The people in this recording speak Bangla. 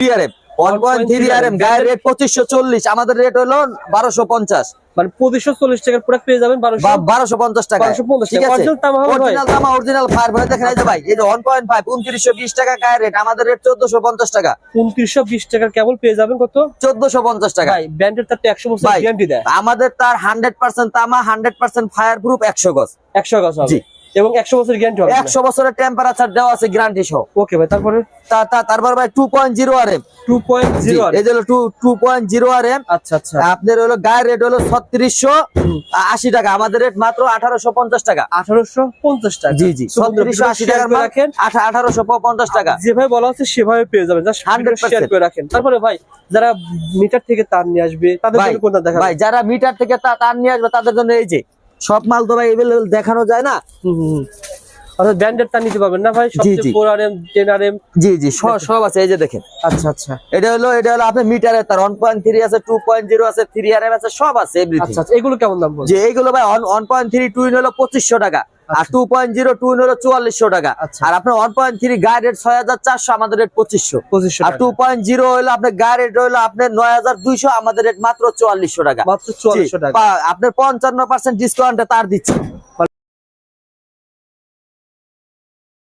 TRM 1.3 RM গায়ের রেট 2540, আমাদের রেট হলো 1250। মানে 2540 টাকার প্রোডাক্ট পেয়ে যাবেন 1250 টাকা। 1250 ঠিক টাকা। আছে, অরিজিনাল তামা হবে ভাই? অরিজিনাল তামা, অরিজিনাল ফায়ার ভাই। দেখেন এই যে ভাই, এই যে 1.5 2920 টাকা গায়ের রেট, আমাদের রেট 1450 টাকা। 2920 টাকার কেবল পেয়ে যাবেন কত? 1450 টাকা। ভাই ব্র্যান্ডের তার 100 বছর ভাই, গ্যারান্টি দেয়। আমাদের তার 100% তামা, 100% ফায়ার প্রুফ, 100 গজ। 100 গজ হবে। জি। এবং 100 বছর গ্যারান্টি হবে। 100 বছরের টেম্পারেচার দেওয়া আছে, গ্যারান্টি সহ। ওকে ভাই, তারপরে তারপর ভাই 2.0 RM। 2.0 এই যে হলো 2.0 RM। আচ্ছা আচ্ছা। আপনার হলো গায়ের রেট হলো 3680 টাকা, আমাদের রেট মাত্র 1850 টাকা। 1850 টাকা। জি জি, 3680 টাকার মাল, রাখেন 1850 টাকা। যেভাবে বলা হচ্ছে সেভাবে পেয়ে যাবেন। জাস্ট 100% শেয়ার করে রাখেন। তারপরে ভাই, যারা মিটার থেকে তার নিয়ে আসবে তাদের ভাই, জন্য কোনটা দেখাবেন? ভাই যারা মিটার থেকে তার নিয়ে আসবে তাদের জন্য এই যে সব মাল তো ভাই এভেলেবল দেখানো যায় না। অর্থাৎ ব্র্যান্ডেড তার নিতে পারবেন না ভাই? জি, সবচেয়ে 4 RM 10 RM। জি জি, সব আছে। এই যে দেখেন, আচ্ছা আচ্ছা এটা হলো আপনার মিটারের তার 1.3 আছে, 2.0 আছে, 3 RM আছে, সব আছে এভরিথিং। আচ্ছা আচ্ছা। এগুলো কেমন দাম যে পড়বে? এইগুলো ভাই 1.3 টুইন হলো 2500 টাকা, আর 2.0 টুইন হলো 4400 টাকা। আচ্ছা। আর আপনার 1.3 গায়ে রেট 6400, আমাদের রেট 2500। 2500 আর টাকা। 2.0 হলো আপনার গায়ে রেট হলো আপনার 9200, আমাদের রেট মাত্র 4400 টাকা। মাত্র 4400 টাকা। আপনার 55% ডিসকাউন্টে তার দিচ্ছে।